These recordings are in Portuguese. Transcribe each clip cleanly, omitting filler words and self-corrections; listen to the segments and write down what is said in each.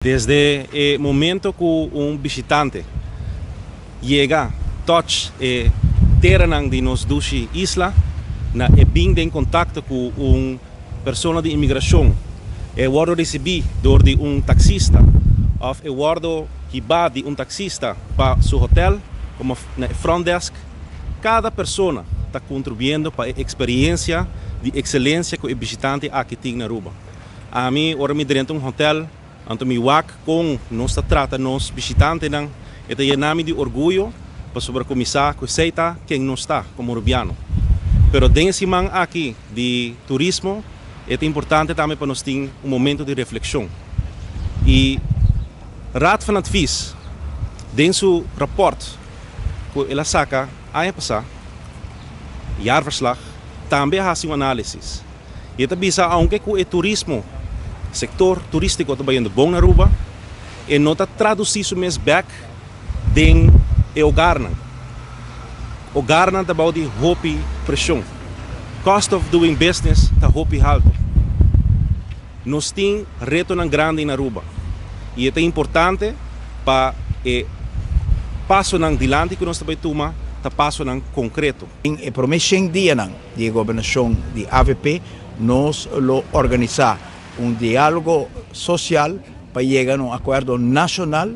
Desde el momento que un visitante llega, touch terreno de nos dushi isla, bem em contacto com persona de imigração, guardo recebi de taxista, ou guardo hibá de taxista para seu hotel, como na front desk. Cada pessoa está contribuindo para a experiência de excelência que o visitante aqui tem na Aruba. A mim, ora me dentro hotel, anto me wak com nos trata nos visitantes nang ito nami de orgulho para sobrecomisar que seita quem não está como urbano. Pero dentro man aqui de turismo é importante também para nós ter momento de reflexão. E Raad van Advies, dentro do rapport que ela saca ano passado, jaarverslag, também faz análise. E esta bisa aunque o turismo sector turístico também é bom na Aruba e não está traduzido mesmo back den o garnan. O garnan está about de hopi pressão. Cost of doing business está hopi alto. Nós temos reto grande na Aruba e é importante para passo nang dilante que nós também toma, tá passo nang concreto. Em promessa dia de governação de AVP nós lo organizar diálogo social para chegar a acordo nacional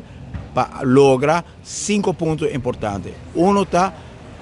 para lograr 5 pontos importantes. Está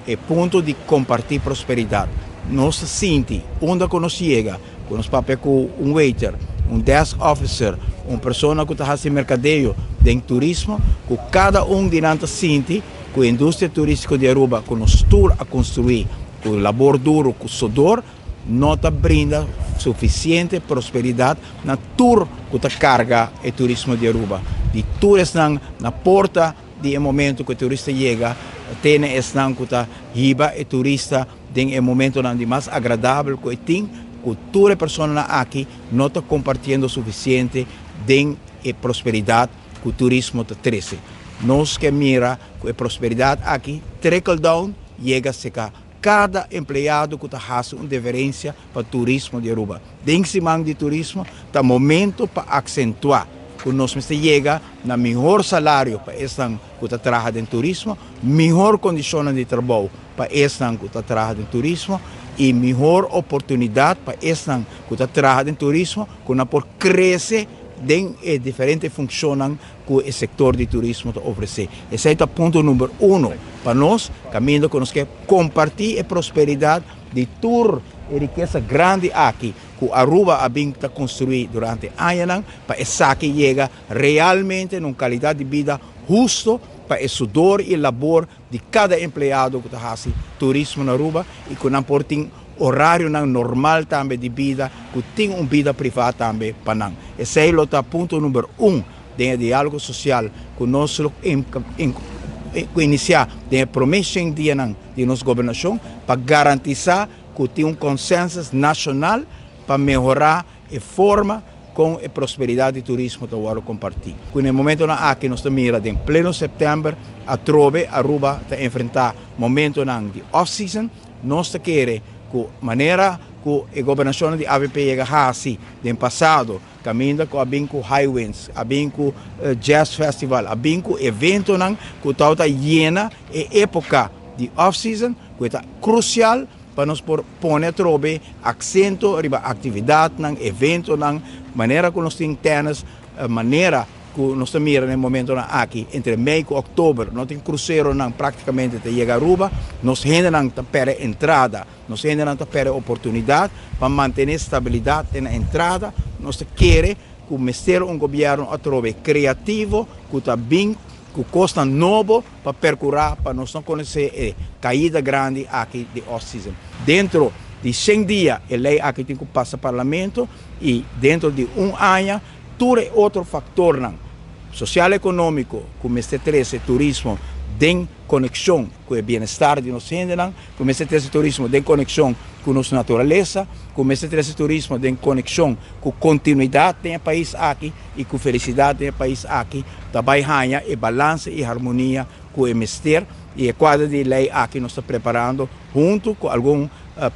o ponto de compartir prosperidade. Nós sentimos, onde nós chega, com os papéis com waiter, desk officer, pessoa que está fazendo mercadeio de turismo, que cada de nós sente que a indústria turística de Aruba, que nos tour a construir, com o labor duro, com o sudor, não brinda suficiente prosperidade na tour que carga o turismo de Aruba. De tours na porta de momento que o turista chega, tem estão que riba o turista em momento de mais agradável que tem, que toda pessoa aqui não está compartilhando suficiente de prosperidade que o turismo traz. Nós que mira que a prosperidade aqui trickle down chega a secar. Cada empregado que faz uma diferença para o turismo de Aruba. Dentro de turismo, está momento para acentuar que nós chega na melhor salário para esse que trabalha em turismo, melhor condições de trabalho para esse que trabalha em turismo e melhor oportunidade para esse que trabalha em turismo, que não pode crescer em diferentes funções que o setor de turismo oferece. Esse é o ponto número 1 para nós, caminho que nós queremos compartilhar a prosperidade de toda a riqueza grande aqui, que a Aruba está construída durante anos, para essa aqui chega realmente numa qualidade de vida justa para o sudor e o labor de cada empregado que faz turismo na Aruba e que não pode ter horário normal também de vida, que tem uma vida privada também para nós. Esse é o ponto número 1 do diálogo social que nós iniciar a promessa de nossa governação para garantizar que tem consenso nacional para melhorar a forma com a prosperidade do turismo que eu compartilhar. No momento que nós estamos em pleno setembro, a Aruba está enfrentar momento de off-season, nós queremos que maneira que a governação de AVP chega assim, no passado, caminha com High Winds, com Jazz Festival, com evento que está llena a época de off-season, que está crucial para nós pôr acento na atividade, evento, maneira que nós temos maneira que nós estamos no momento aqui, entre maio e outubro, nós temos cruzeiro praticamente de chegar a Aruba, nós ainda para entrada, nós ainda para oportunidade para manter estabilidade na entrada, nós queremos que o Ministério Governo criativo, que está bem, que custa novo para percorrer, para nós não conhecer a caída grande aqui de off-season. Dentro de 100 dias, a lei aqui tem que passar parlamento e dentro de ano, todo outro fator social e econômico, como este 13 turismo, tem conexão com o bem-estar de nós, como este 13 turismo tem conexão com a nossa natureza, como este 13 turismo tem conexão com a continuidade do país aqui e com a felicidade do país aqui, também ganha e balança e harmonia com o Ministério e a quadra de lei aqui nós estamos preparando junto com algum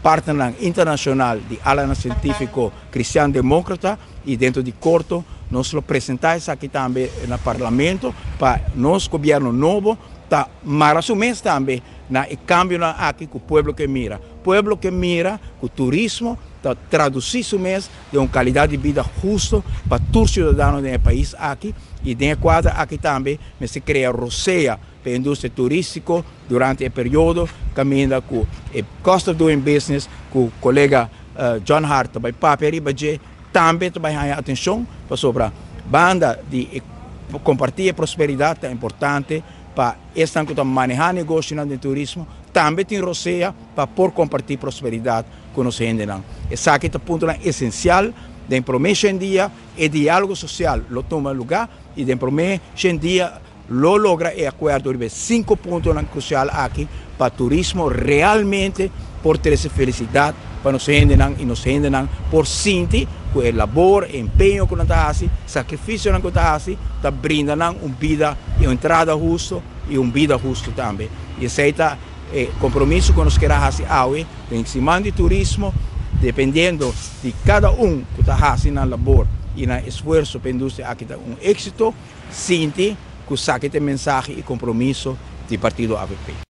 partner internacional de ala científico cristiano democrata e dentro de curto nós lo apresentamos aqui também no parlamento para nosso governo novo, tá, mas mês também na cambio aqui com o povo que mira. Povo que mira com o turismo, tá, traduzir isso mês de uma qualidade de vida justa para todos os cidadãos do país aqui. E dentro quadra aqui também se cria roceia para a indústria turística durante o período, caminha com o cost of doing business, com o colega John Hart, também papel também trabalhar atenção para sobre a banda de compartilhar prosperidade é importante para estar que manejar negócio no turismo, também tem roceia para por compartilhar prosperidade com os gente. Esse aqui é o ponto essencial da promessa em dia e diálogo social lo toma lugar e da promessa em dia lo logra e acordo de 5 pontos cruciais aqui para turismo realmente por ter essa felicidade para nos gente e nos gente por sentir que o labor, empenho que nós fazemos, sacrifício que nós fazemos, está brindando uma vida e uma entrada justa e uma vida justa também. E esse é o compromisso que nós queremos fazer hoje, em cima do turismo, dependendo de cada que está fazendo na labor e no esforço para a indústria aqui um êxito, sente que saque mensagem e compromisso do Partido AVP.